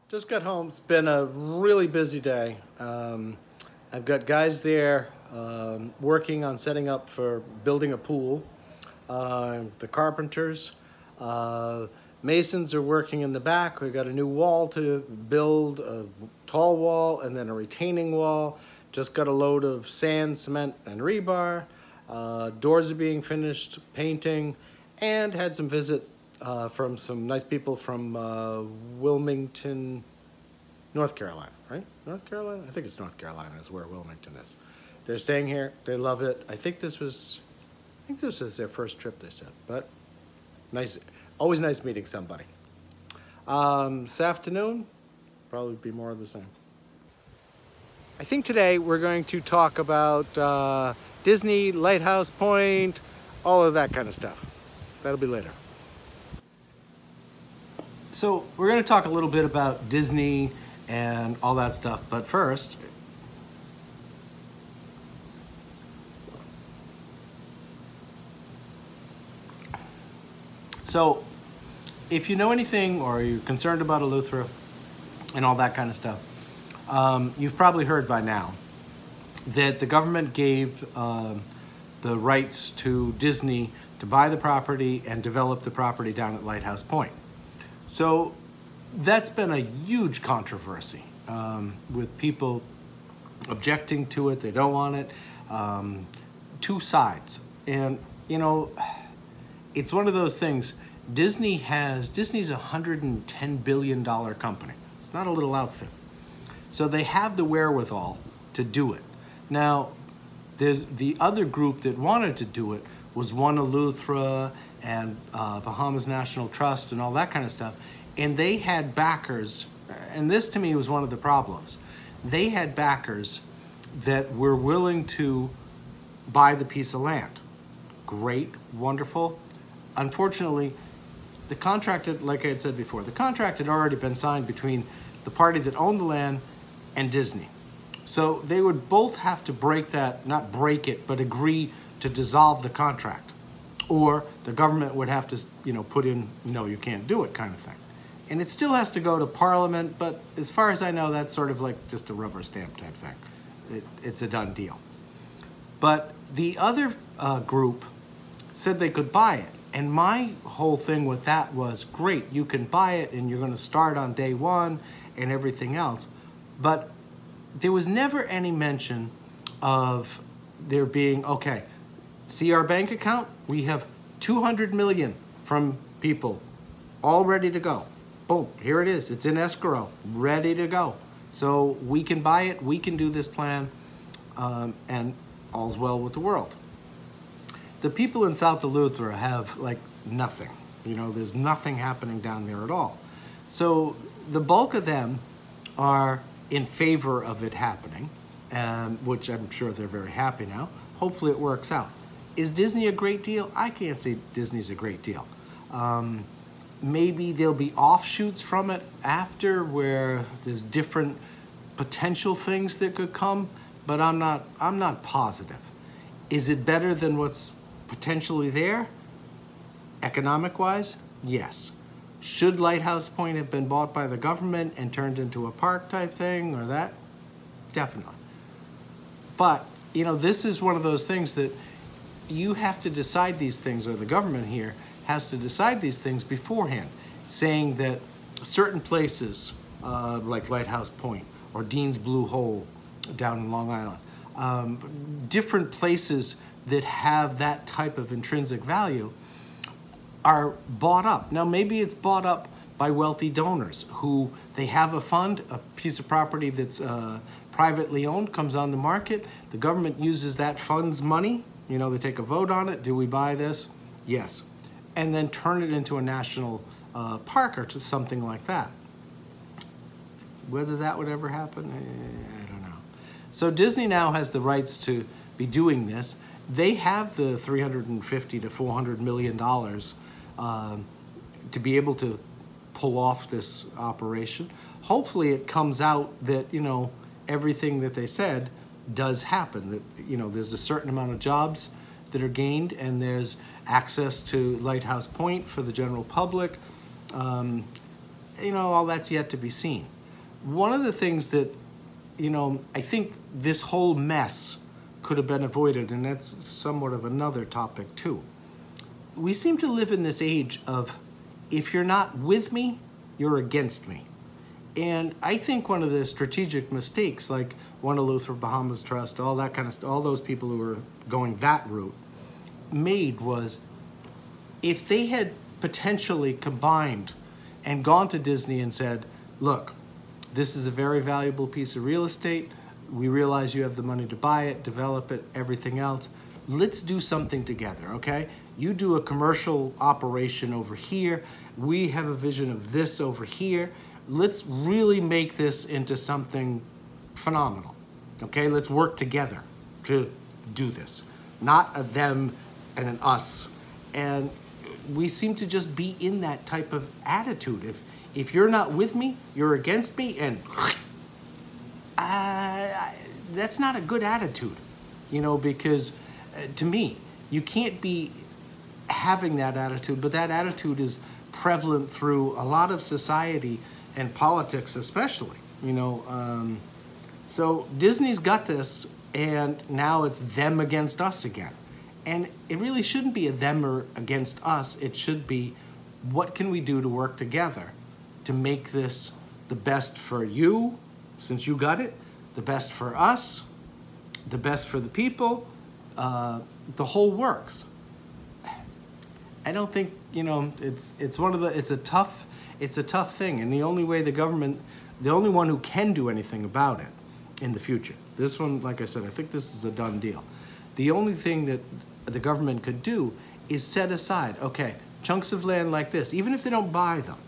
Just got home. It's been a really busy day. I've got guys there working on setting up for building a pool. The carpenters, masons are working in the back. We've got a new wall to build, a tall wall and then a retaining wall. Just got a load of sand, cement, and rebar. Doors are being finished, painting, and had some visit from some nice people from Wilmington, North Carolina, right? North Carolina? I think it's North Carolina is where Wilmington is. They're staying here. They love it. I think this was their first trip, they said, but nice. Always nice meeting somebody. This afternoon, probably be more of the same. I think today we're going to talk about Disney, Lighthouse Point, all of that kind of stuff. That'll be later. So we're going to talk a little bit about Disney and all that stuff, but first, so if you know anything or you're concerned about Eleuthera and all that kind of stuff, you've probably heard by now that the government gave the rights to Disney to buy the property and develop the property down at Lighthouse Point. So that's been a huge controversy with people objecting to it. They don't want it. Two sides. And, you know, it's one of those things. Disney's a $110 billion company. It's not a little outfit. So they have the wherewithal to do it. Now, there's the other group that wanted to do it was One Eleuthera and Bahamas National Trust and all that kind of stuff. And they had backers, and this to me was one of the problems. They had backers that were willing to buy the piece of land. Great, wonderful. Unfortunately, the contract, like I had said before, the contract had already been signed between the party that owned the land and Disney. So they would both have to break that, not break it, but agree to dissolve the contract. Or the government would have to, you know, put in, no, you can't do it kind of thing. And it still has to go to Parliament, but as far as I know, that's sort of like just a rubber stamp type thing. It's a done deal. But the other group said they could buy it. And my whole thing with that was, great, you can buy it and you're going to start on day one and everything else. But there was never any mention of there being, okay, see our bank account? We have 200 million from people all ready to go. Boom, here it is. It's in escrow, ready to go. So we can buy it, we can do this plan, and all's well with the world. The people in South Eleuthera have like nothing. You know, there's nothing happening down there at all. So the bulk of them are in favor of it happening, which I'm sure they're very happy now. Hopefully it works out. Is Disney a great deal? I can't say Disney's a great deal. Maybe there'll be offshoots from it after where there's different potential things that could come, but I'm not positive. Is it better than what's potentially there? Economic-wise, yes. Should Lighthouse Point have been bought by the government and turned into a park type thing or that? Definitely. But, you know, this is one of those things that you have to decide these things, or the government here has to decide these things beforehand, saying that certain places, like Lighthouse Point or Dean's Blue Hole down in Long Island, different places that have that type of intrinsic value are bought up. Now, maybe it's bought up by wealthy donors who they have a fund, a piece of property that's privately owned comes on the market. The government uses that fund's money. You know, they take a vote on it. Do we buy this? Yes. And then turn it into a national park or something like that. Whether that would ever happen, I don't know. So Disney now has the rights to be doing this. They have the $350 to $400 million to be able to pull off this operation. Hopefully it comes out that, you know, everything that they said does happen, that, you know, there's a certain amount of jobs that are gained and there's access to Lighthouse Point for the general public. You know, all that's yet to be seen. one of the things that, you know, I think this whole mess could have been avoided, and that's somewhat of another topic too. We seem to live in this age of, if you're not with me, you're against me. And I think one of the strategic mistakes, like one Eleuthera Bahamas Trust, all that kind of stuff, all those people who were going that route made was, if they had potentially combined and gone to Disney and said, look, this is a very valuable piece of real estate. We realize you have the money to buy it, develop it, everything else. Let's do something together, okay? You do a commercial operation over here. We have a vision of this over here. Let's really make this into something phenomenal, okay? Let's work together to do this, not a them and an us. And we seem to just be in that type of attitude. If you're not with me, you're against me, and that's not a good attitude, you know, because to me, you can't be having that attitude, but that attitude is prevalent through a lot of society and politics especially, you know. So Disney's got this, and now it's them against us again. And it really shouldn't be a them or against us. It should be, what can we do to work together to make this the best for you, since you got it, the best for us, the best for the people, the whole works. I don't think, you know, it's a tough thing, and the only way the government, the only one who can do anything about it in the future. This one, like I said, I think this is a done deal. The only thing that the government could do is set aside, okay, chunks of land like this, even if they don't buy them,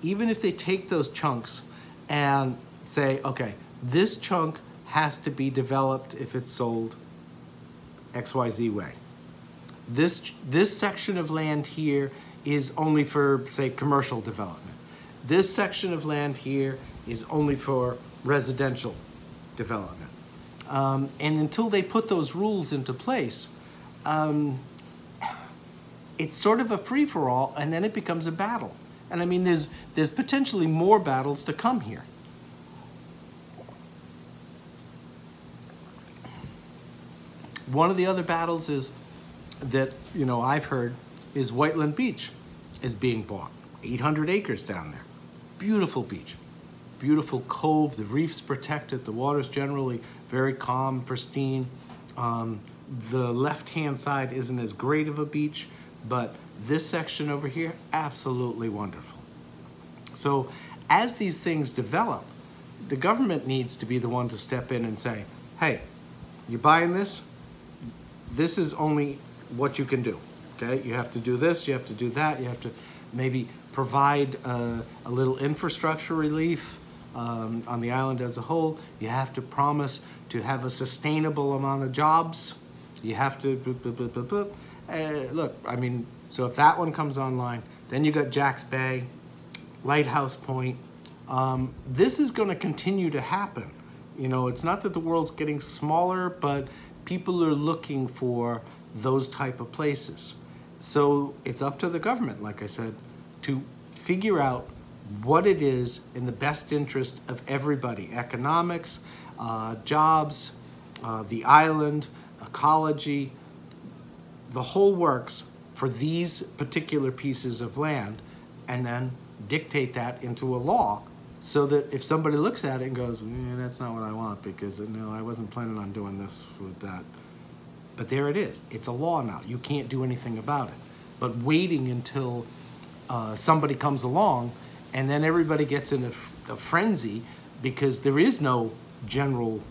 even if they take those chunks and say, okay, this chunk has to be developed if it's sold XYZ way. This section of land here is only for, say, commercial development. This section of land here is only for residential development. And until they put those rules into place, it's sort of a free-for-all, and then it becomes a battle. And I mean, there's potentially more battles to come here. One of the other battles is that, you know, I've heard is Whiteland Beach is being bought. 800 acres down there. Beautiful beach. Beautiful cove, the reef's protected, the water's generally very calm, pristine. The left-hand side isn't as great of a beach, but this section over here, absolutely wonderful. So as these things develop, the government needs to be the one to step in and say, hey, you buying this? This is only what you can do, okay? You have to do this, you have to do that, you have to maybe provide a little infrastructure relief on the island as a whole. You have to promise to have a sustainable amount of jobs. You have to, look, I mean, so if that one comes online, then you got Jack's Bay, Lighthouse Point. This is gonna continue to happen. You know, it's not that the world's getting smaller, but people are looking for those type of places. So it's up to the government, like I said, to figure out what it is in the best interest of everybody. Economics, jobs, the island, ecology, the whole works for these particular pieces of land, and then dictate that into a law so that if somebody looks at it and goes, that's not what I want because no, I wasn't planning on doing this with that. But there it is. It's a law now. You can't do anything about it. But waiting until somebody comes along and then everybody gets in a frenzy because there is no general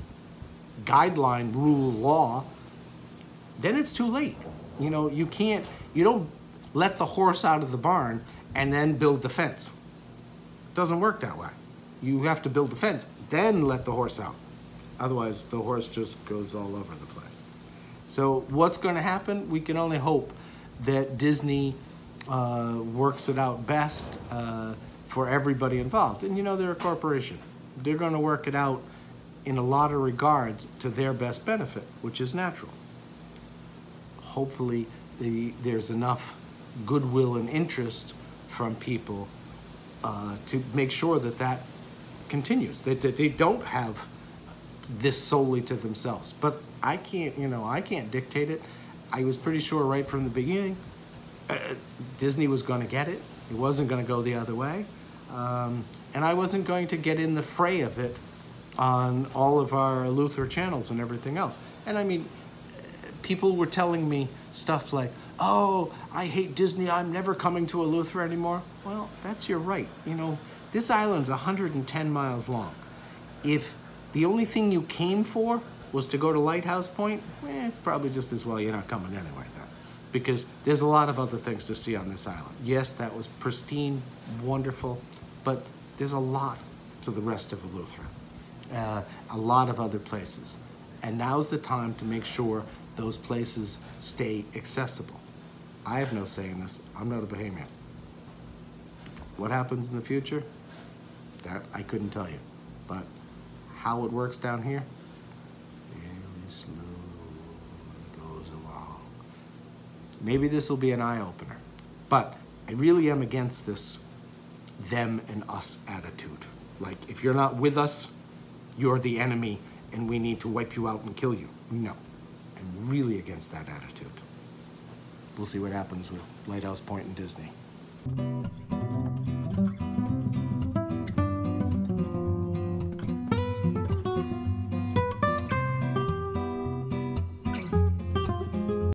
guideline, rule, law, then it's too late. You know, you don't let the horse out of the barn and then build the fence. It doesn't work that way. You have to build the fence, then let the horse out. Otherwise, the horse just goes all over the place. So what's going to happen? We can only hope that Disney works it out best for everybody involved. And you know, they're a corporation. They're going to work it out in a lot of regards to their best benefit, which is natural. Hopefully, there's enough goodwill and interest from people to make sure that that continues, that they don't have this solely to themselves. But I can't, you know, I can't dictate it. I was pretty sure right from the beginning Disney was going to get it. It wasn't going to go the other way. And I wasn't going to get in the fray of it on all of our Eleuthera channels and everything else. And I mean, people were telling me stuff like, oh, I hate Disney, I'm never coming to Eleuthera anymore. Well, that's your right. You know, this island's 110 miles long. If the only thing you came for was to go to Lighthouse Point, it's probably just as well you're not coming anyway then. Because there's a lot of other things to see on this island. Yes, that was pristine, wonderful, but there's a lot to the rest of Eleuthera. A lot of other places. And now's the time to make sure those places stay accessible. I have no say in this. I'm not a Bahamian. What happens in the future? That I couldn't tell you. But how it works down here, very slowly goes along. Maybe this will be an eye-opener. But I really am against this them and us attitude. Like, if you're not with us, you're the enemy and we need to wipe you out and kill you. No, I'm really against that attitude. We'll see what happens with Lighthouse Point and Disney.